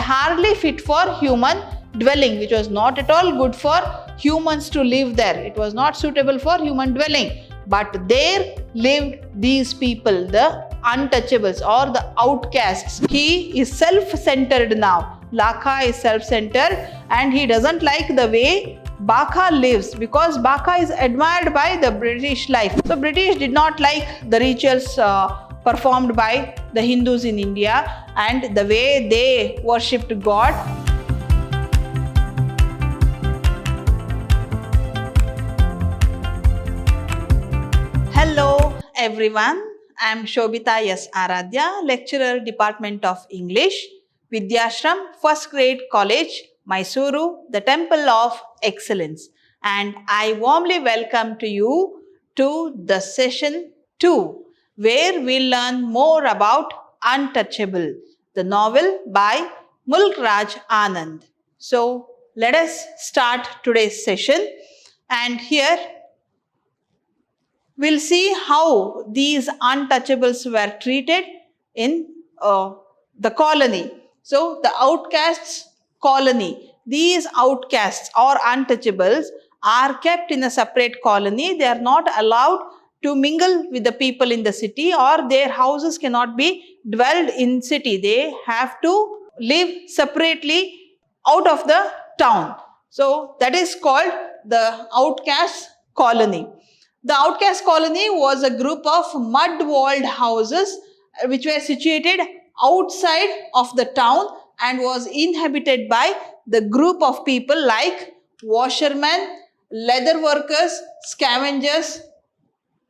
hardly fit for human dwelling, which was not at all good for humans to live there. It was not suitable for human dwelling. But there lived these people, the untouchables or the outcasts. He is self-centered now. Lakha is self-centered and he doesn't like the way Baka lives, because Baka is admired by the British life. So British did not like the rituals performed by the Hindus in India and the way they worshipped God. Hello everyone, I am Shobita S. Aradhya, lecturer, Department of English, Vidhyaashram, First Grade College, MYSURU, the Temple of Excellence. And I warmly welcome to you to the session 2, where we'll learn more about Untouchable, the novel by Mulk Raj Anand. So let us start today's session, and here we'll see how these untouchables were treated in the colony. So the outcasts colony, these outcasts or untouchables are kept in a separate colony. They are not allowed to mingle with the people in the city, or their houses cannot be dwelled in city. They have to live separately out of the town. So that is called the outcast colony. The outcast colony was a group of mud-walled houses which were situated outside of the town and was inhabited by the group of people like washermen, leather workers, scavengers,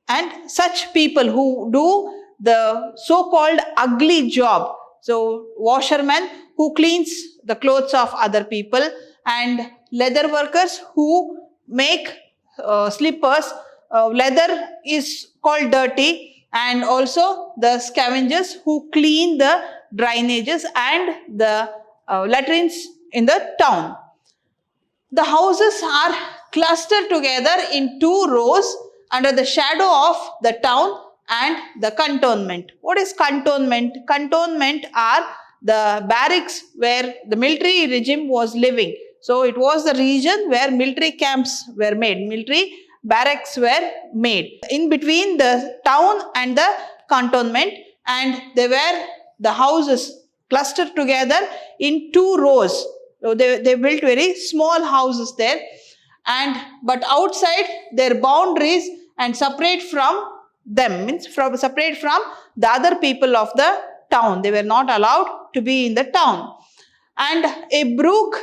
and such people who do the so-called ugly job. So washermen who cleans the clothes of other people, and leather workers who make slippers. Leather is called dirty, and also the scavengers who clean the drainages and the latrines in the town. The houses are clustered together in 2 rows under the shadow of the town and the cantonment. What is cantonment? Cantonment are the barracks where the military regime was living. So it was the region where military camps were made, military barracks were made in between the town and the cantonment, and they were the houses clustered together in 2 rows. So they built very small houses there, but outside their boundaries and separate from them, means separate from the other people of the town. They were not allowed to be in the town. And a brook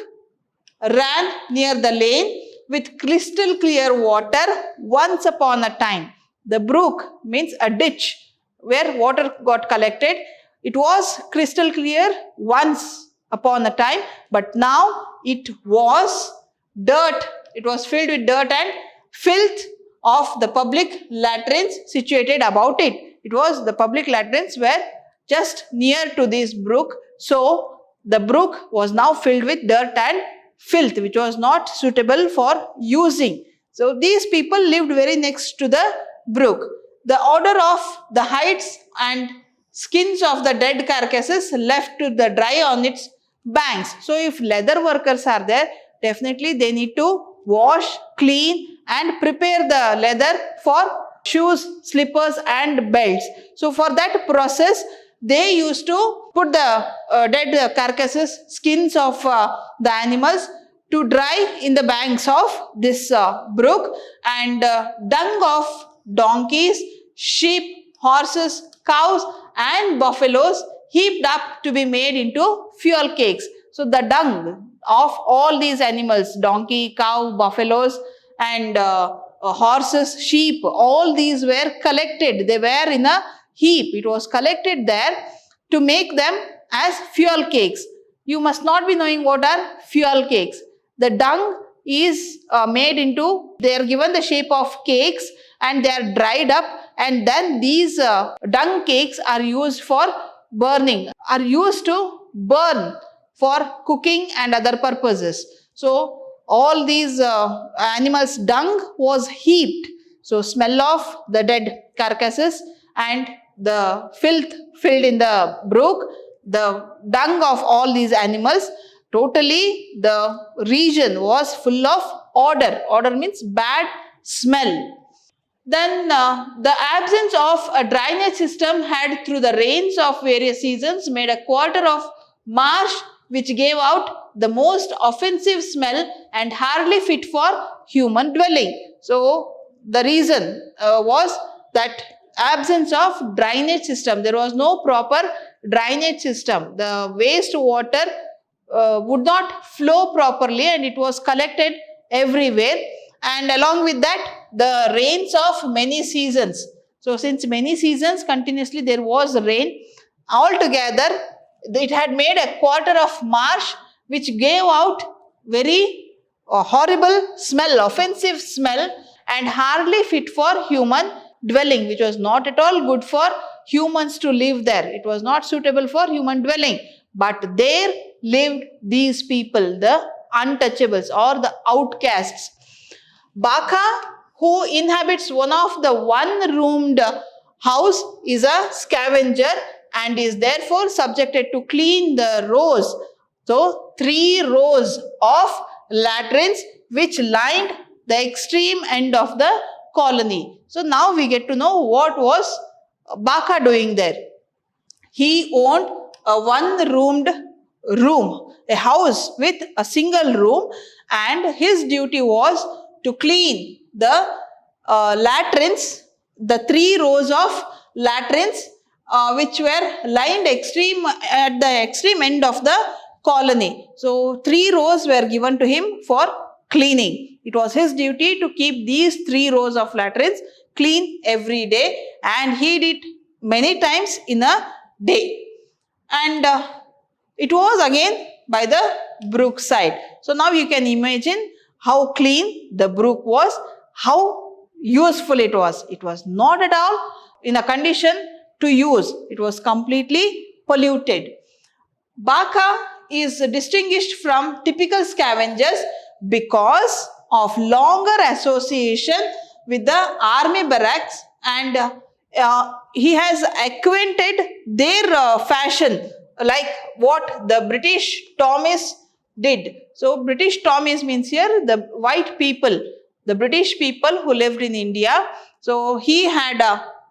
ran near the lane with crystal clear water once upon a time. The brook means a ditch where water got collected. It was crystal clear once upon a time, but now it was dirt. It was filled with dirt and filth of the public latrines situated about it. It was the public latrines were just near to this brook. So the brook was now filled with dirt and filth, which was not suitable for using. So these people lived very next to the brook. The odor of the hides and skins of the dead carcasses left to the dry on its banks. So if leather workers are there, definitely they need to wash, clean and prepare the leather for shoes, slippers and belts. So for that process, they used to put the dead carcasses, skins of the animals to dry in the banks of this brook, and dung of donkeys, sheep, horses, cows and buffaloes heaped up to be made into fuel cakes. So the dung of all these animals, donkey, cow, buffaloes and horses, sheep, all these were collected. They were in a heap. It was collected there to make them as fuel cakes. You must not be knowing what are fuel cakes. The dung is made into, they are given the shape of cakes and they are dried up, and then these dung cakes are used for burning, are used to burn for cooking and other purposes. So all these animals' dung was heaped. So smell of the dead carcasses and the filth filled in the brook, the dung of all these animals. Totally the region was full of odor. Odor means bad smell. Then the absence of a drainage system had through the rains of various seasons made a quarter of marsh which gave out the most offensive smell and hardly fit for human dwelling. So the reason was that absence of drainage system. There was no proper drainage system. The waste water would not flow properly and it was collected everywhere. And along with that, the rains of many seasons. So since many seasons continuously there was rain, altogether it had made a quarter of marsh which gave out very horrible smell, offensive smell, and hardly fit for human dwelling, which was not at all good for humans to live there. It was not suitable for human dwelling. But there lived these people, the untouchables or the outcasts. Baka, who inhabits one of the one-roomed house, is a scavenger and is therefore subjected to clean the rows. So, 3 rows of latrines which lined the extreme end of the colony. So, now we get to know what was Baka doing there. He owned a one-roomed room, a house with a single room, and his duty was to clean the latrines, the 3 rows of latrines which were lined at the extreme end of the colony. So 3 rows were given to him for cleaning. It was his duty to keep these 3 rows of latrines clean every day, and he did many times in a day. And it was again by the brook side. So now you can imagine how clean the brook was, how useful it was. It was not at all in a condition to use. It was completely polluted. Baka is distinguished from typical scavengers because of longer association with the army barracks, and he has acquainted their fashion like what the British Tommies did. So British Tommies means here the white people, the British people who lived in India. So he had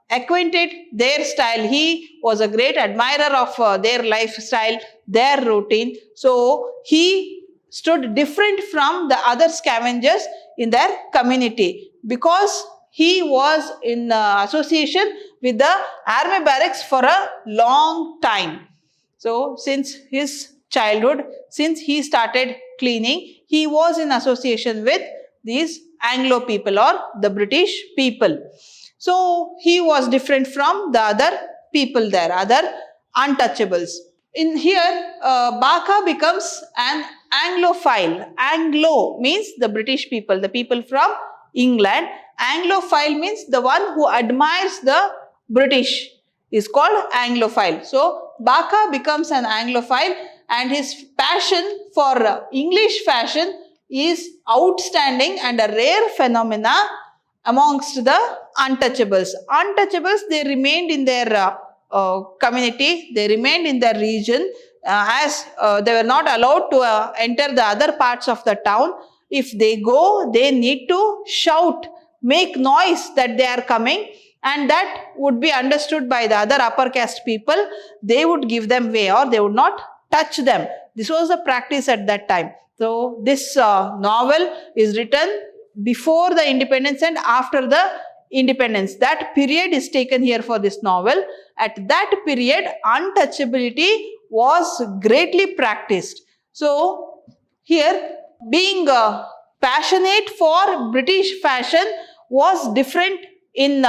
acquainted their style. He was a great admirer of their lifestyle, their routine. So he stood different from the other scavengers in their community because he was in association with the army barracks for a long time. So since his childhood, since he started cleaning, he was in association with these Anglo people or the British people. So he was different from the other people there, other untouchables. In here, Baka becomes an Anglophile. Anglo means the British people, the people from England. Anglophile means the one who admires the British is called Anglophile. So Baka becomes an Anglophile, and his passion for English fashion is outstanding and a rare phenomena amongst the untouchables. Untouchables, they remained in their community, they remained in their region as they were not allowed to enter the other parts of the town. If they go, they need to shout, make noise that they are coming, and that would be understood by the other upper caste people. They would give them way or they would not touch them. This was the practice at that time. So this novel is written before the independence and after the independence. That period is taken here for this novel. At that period, untouchability was greatly practiced. So here, being passionate for British fashion was different in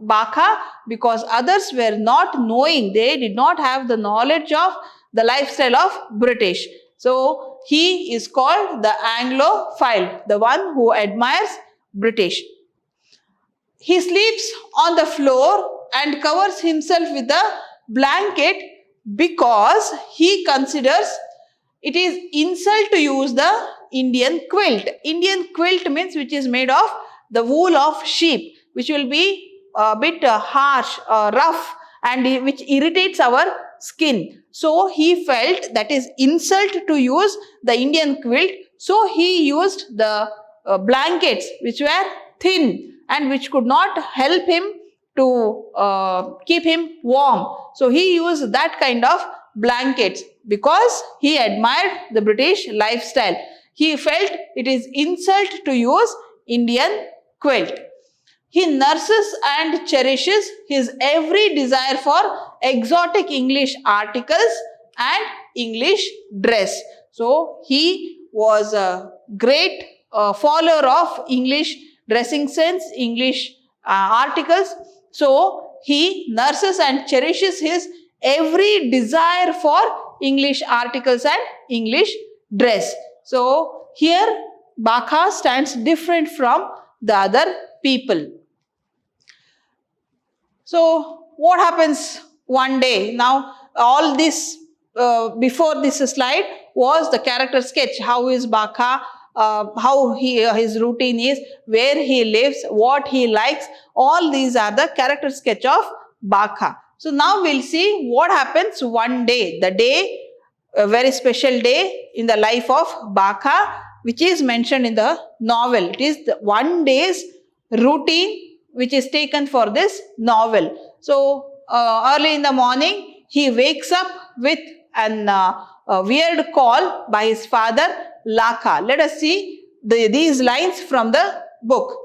Baka because others were not knowing, they did not have the knowledge of the lifestyle of British. So he is called the Anglophile, the one who admires British. He sleeps on the floor and covers himself with a blanket because he considers it is insult to use the Indian quilt. Indian quilt means which is made of the wool of sheep, which will be a bit harsh, rough, and which irritates our skin. So he felt that is insult to use the Indian quilt. So he used the blankets which were thin and which could not help him to keep him warm. So he used that kind of blankets because he admired the British lifestyle. He felt it is insult to use Indian quilt. He nurses and cherishes his every desire for exotic English articles and English dress. So he was a great follower of English dressing sense, English articles. So he nurses and cherishes his every desire for English articles and English dress. So here B.C.A stands different from the other people. So what happens one day? Now all this before this slide was the character sketch. How is B.C.A, how his routine is, where he lives, what he likes. All these are the character sketch of B.C.A. So now we'll see what happens one day, the day, a very special day in the life of B.C.A, which is mentioned in the novel. It is the one day's routine which is taken for this novel. So early in the morning, he wakes up with a weird call by his father, Laka. Let us see these lines from the book.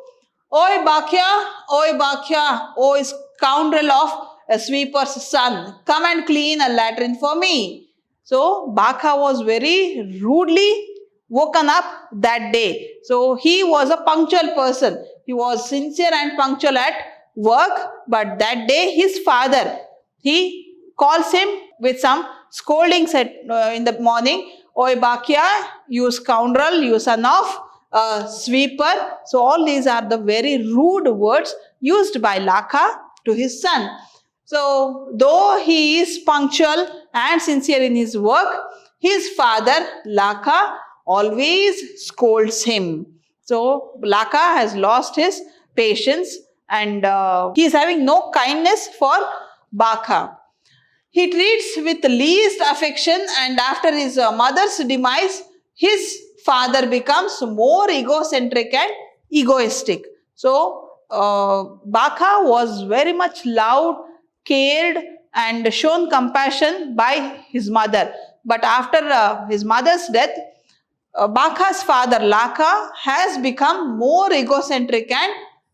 Oi B.C.A, oi scoundrel of a sweeper's son, come and clean a latrine for me. So B.C.A was very rudely woken up that day. So he was a punctual person. He was sincere and punctual at work, but that day his father, he calls him with some scoldings in the morning. Oi B.C.A, you scoundrel, you son of a sweeper. So all these are the very rude words used by Laka to his son. So though he is punctual and sincere in his work, his father Laka always scolds him. So Laka has lost his patience and he is having no kindness for B.C.A. He treats with least affection, and after his mother's demise, his father becomes more egocentric and egoistic. So B.C.A was very much loved, cared and shown compassion by his mother. But after his mother's death, B.C.A's father Laka has become more egocentric and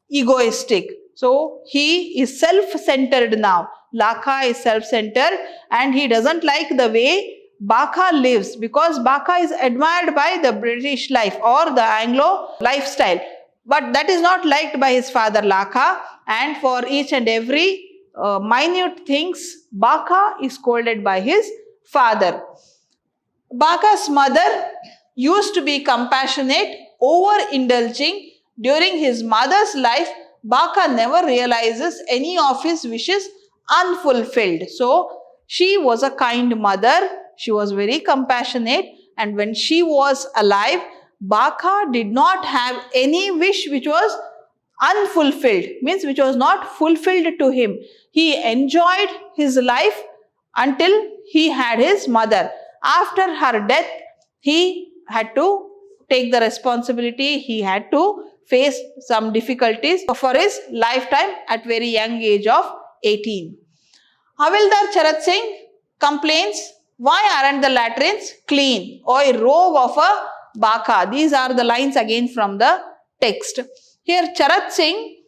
egoistic. So he is self-centered now. Laka is self-centered and he doesn't like the way B.C.A lives, because B.C.A is admired by the British life or the Anglo lifestyle. But that is not liked by his father Laka, and for each and every minute things, B.C.A is scolded by his father. B.C.A's mother used to be compassionate, over-indulging. During his mother's life, B.C.A never realizes any of his wishes unfulfilled. So, she was a kind mother, she was very compassionate, and when she was alive, B.C.A did not have any wish which was unfulfilled, means which was not fulfilled to him. He enjoyed his life until he had his mother. After her death, he had to take the responsibility, he had to face some difficulties for his lifetime at very young age of 18. Havildar Charat Singh complains, why aren't the latrines clean? Oi rogue of a B.C.A. These are the lines again from the text. Here Charat Singh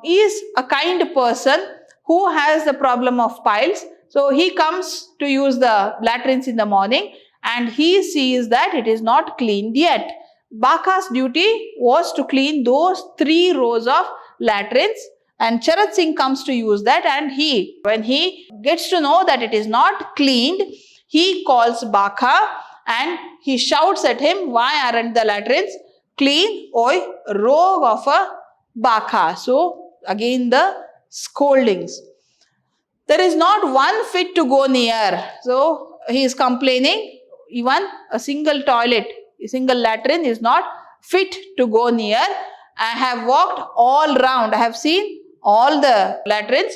is a kind person who has the problem of piles. So he comes to use the latrines in the morning and he sees that it is not cleaned yet. B.C.A's duty was to clean those 3 rows of latrines, and Charat Singh comes to use that, and when he gets to know that it is not cleaned, he calls B.C.A and he shouts at him, why aren't the latrines clean? Oi rogue of a B.C.A. So again the scoldings. There is not one fit to go near. So he is complaining, even a single toilet, a single latrine is not fit to go near. I have walked all round. I have seen all the latrines.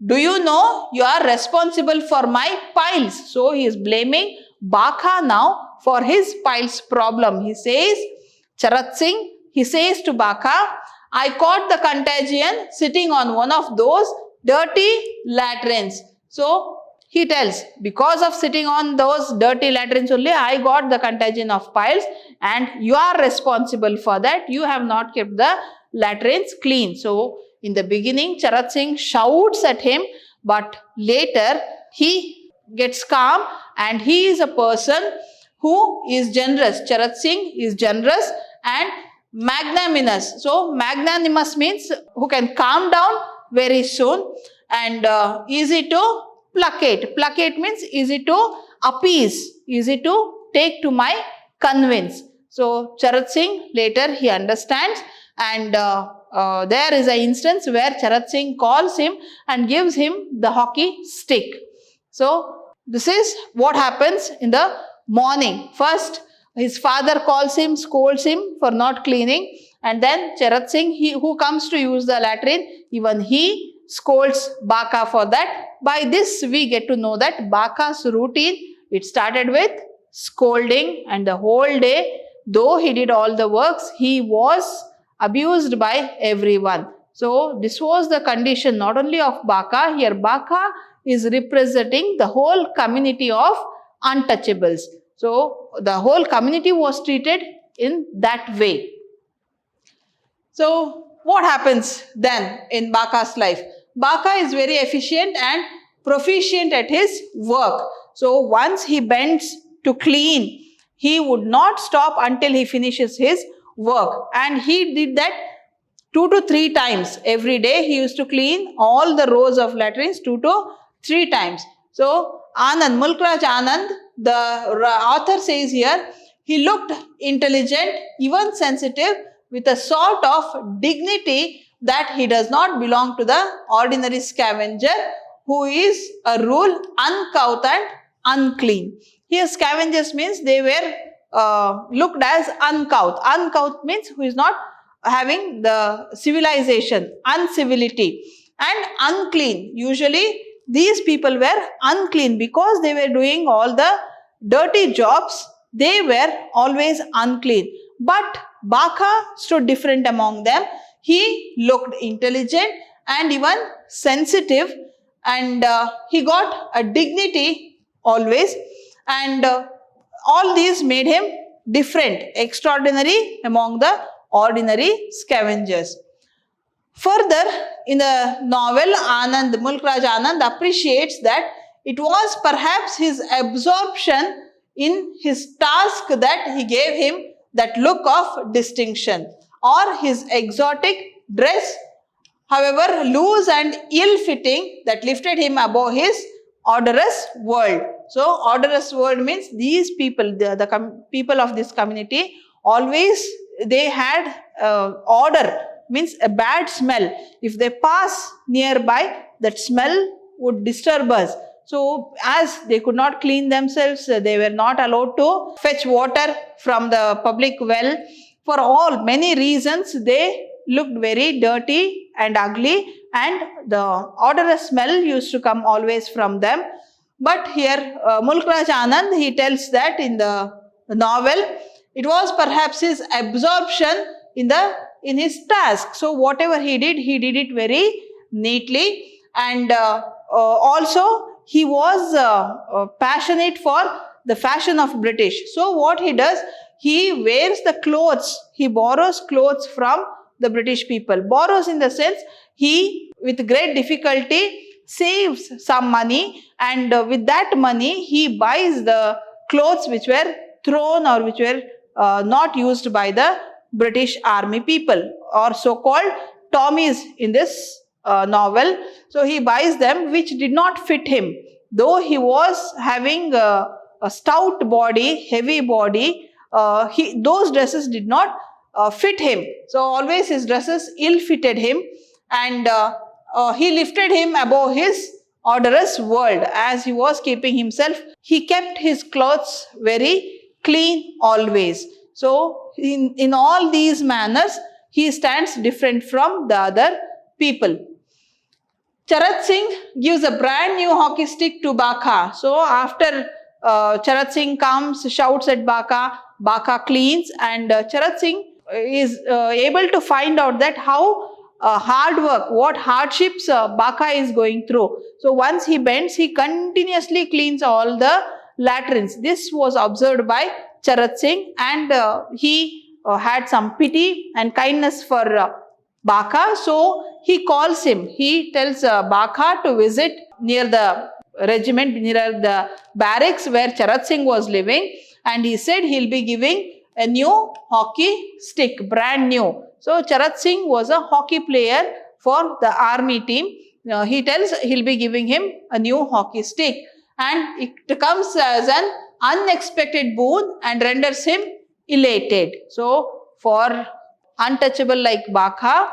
Do you know you are responsible for my piles? So he is blaming B.C.A now for his piles problem. He says, Charat Singh, he says to B.C.A, I caught the contagion sitting on one of those dirty latrines. So he tells, because of sitting on those dirty latrines only, I got the contagion of piles, and you are responsible for that. You have not kept the latrines clean. So in the beginning, Charat Singh shouts at him, but later he gets calm and he is a person who is generous. Charat Singh is generous and magnanimous. So magnanimous means who can calm down very soon, and easy to placate. Placate means easy to appease, easy to take to my convince. So Charat Singh later he understands, and there is an instance where Charat Singh calls him and gives him the hockey stick. So this is what happens in the morning. First, his father calls him, scolds him for not cleaning, and then Charat Singh, who comes to use the latrine, even he scolds B.C.A for that. By this we get to know that B.C.A's routine, it started with scolding, and the whole day, though he did all the works, he was abused by everyone. So this was the condition not only of B.C.A. Here B.C.A is representing the whole community of untouchables. So the whole community was treated in that way. So what happens then in B.C.A's life? B.C.A is very efficient and proficient at his work. So once he bends to clean, he would not stop until he finishes his work. And he did that 2 to 3 times. Every day he used to clean all the rows of latrines 2 to 3 times. So Anand, Mulkraj Anand, the author says here, he looked intelligent, even sensitive, with a sort of dignity that he does not belong to the ordinary scavenger, who is a rule uncouth and unclean. Here scavengers means they were looked as uncouth. Uncouth means who is not having the civilization, uncivility, and unclean. Usually these people were unclean because they were doing all the dirty jobs. They were always unclean. But B.C.A stood different among them. He looked intelligent and even sensitive, and he got a dignity always, and all these made him different, extraordinary among the ordinary scavengers. Further, in the novel, Mulkraj Anand appreciates that it was perhaps his absorption in his task that he gave him that look of distinction, or his exotic dress, however loose and ill-fitting, that lifted him above his odorous world. So, odorous world means these people, the people of this community, always they had odor, means a bad smell. If they pass nearby, that smell would disturb us. So as they could not clean themselves, they were not allowed to fetch water from the public well. For all many reasons, they looked very dirty and ugly, and the odorous smell used to come always from them. But here Mulkraj Anand, he tells that in the novel, it was perhaps his absorption in his task. So whatever he did it very neatly, and also he was passionate for the fashion of British. So what he does, he wears the clothes, he borrows clothes from the British people. Borrows in the sense, he with great difficulty saves some money, and with that money he buys the clothes which were thrown or which were not used by the British army people, or so-called Tommies in this novel. So he buys them which did not fit him. Though he was having a stout body, heavy body, those dresses did not fit him. So always his dresses ill-fitted him, and he lifted him above his odorous world. As he was keeping himself, he kept his clothes very clean always. So in all these manners, he stands different from the other people. Charat Singh gives a brand new hockey stick to Baka. So after Charat Singh comes, shouts at Baka, Baka cleans, and Charat Singh is able to find out that how hard work, what hardships Baka is going through. So once he bends, he continuously cleans all the latrines. This was observed by Charat Singh, and he had some pity and kindness for Baka. So he calls him. He tells Baka to visit near the regiment, near the barracks where Charat Singh was living, and he said he'll be giving a new hockey stick, brand new. So Charat Singh was a hockey player for the army team. He tells he'll be giving him a new hockey stick, and it comes as an unexpected boon and renders him elated. So for untouchable like Baka,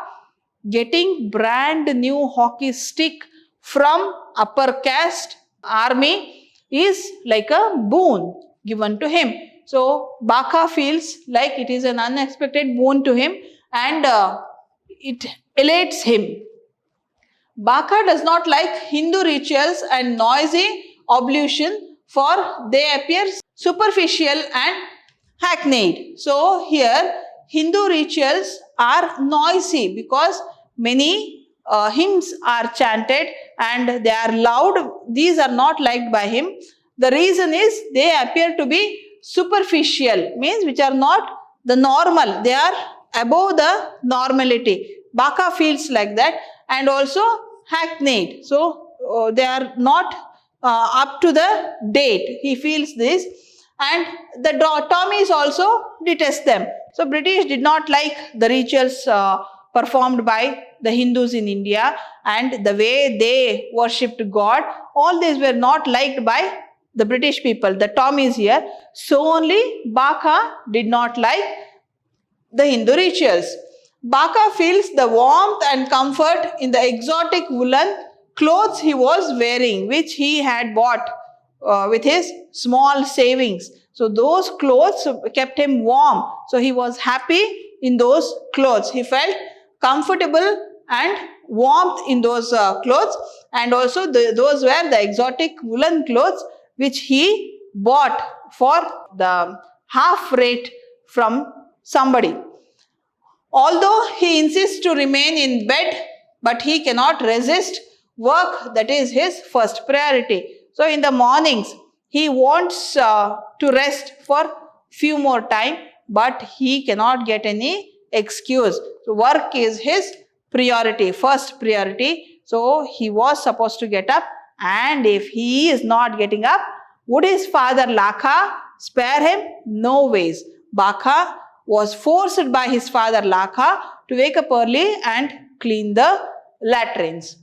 getting brand new hockey stick from upper caste army is like a boon given to him. So Baka feels like it is an unexpected boon to him, and it elates him. Baka does not like Hindu rituals and noisy ablution, for they appear superficial and hackneyed. So here Hindu rituals are noisy because many hymns are chanted and they are loud. These are not liked by him. The reason is they appear to be superficial, means which are not the normal. They are above the normality. Baka feels like that, and also hackneyed. So they are not up to the date. He feels this, and the Tommies also detest them. So British did not like the rituals performed by the Hindus in India and the way they worshipped God. All these were not liked by the British people, the Tommies here. So only Baka did not like the Hindu rituals. Baka feels the warmth and comfort in the exotic woolen clothes he was wearing, which he had bought with his small savings. So those clothes kept him warm. So he was happy in those clothes. He felt comfortable and warmth in those clothes, and also those were the exotic woolen clothes which he bought for the half rate from somebody. Although he insists to remain in bed, but he cannot resist work that is his first priority. So in the mornings, he wants to rest for few more time, but he cannot get any excuse. So work is his priority, first priority. So he was supposed to get up, and if he is not getting up, would his father Lakha spare him? No ways. Baka was forced by his father Lakha to wake up early and clean the latrines.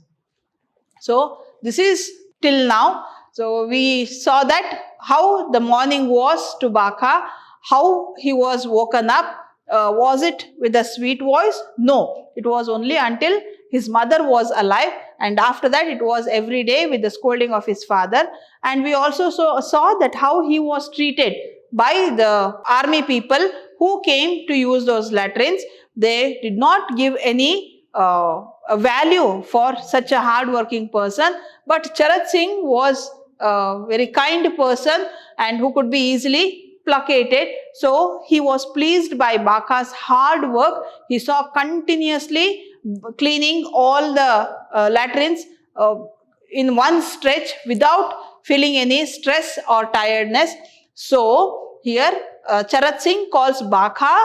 So this is till now. So we saw that how the morning was to Baka, how he was woken up. Was it with a sweet voice? No, it was only until his mother was alive, and after that it was every day with the scolding of his father. And we also saw that how he was treated by the army people who came to use those latrines. They did not give any a value for such a hard-working person, but Charat Singh was a very kind person and who could be easily placated. So he was pleased by Baka's hard work. He saw continuously cleaning all the latrines in one stretch without feeling any stress or tiredness. So here Charat Singh calls Baka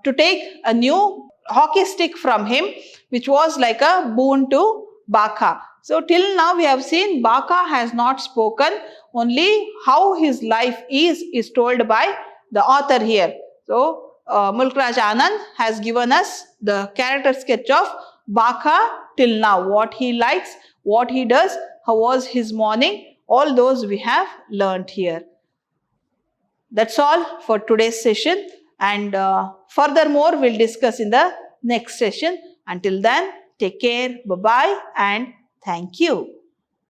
to take a new hockey stick from him, which was like a boon to Baka. So till now we have seen Baka has not spoken, only how his life is told by the author here. So Mulkraj Anand has given us the character sketch of Baka till now, what he likes, what he does, how was his morning, all those we have learnt here. That's all for today's session, and furthermore we'll discuss in the next session. Until then, take care, bye-bye, and thank you.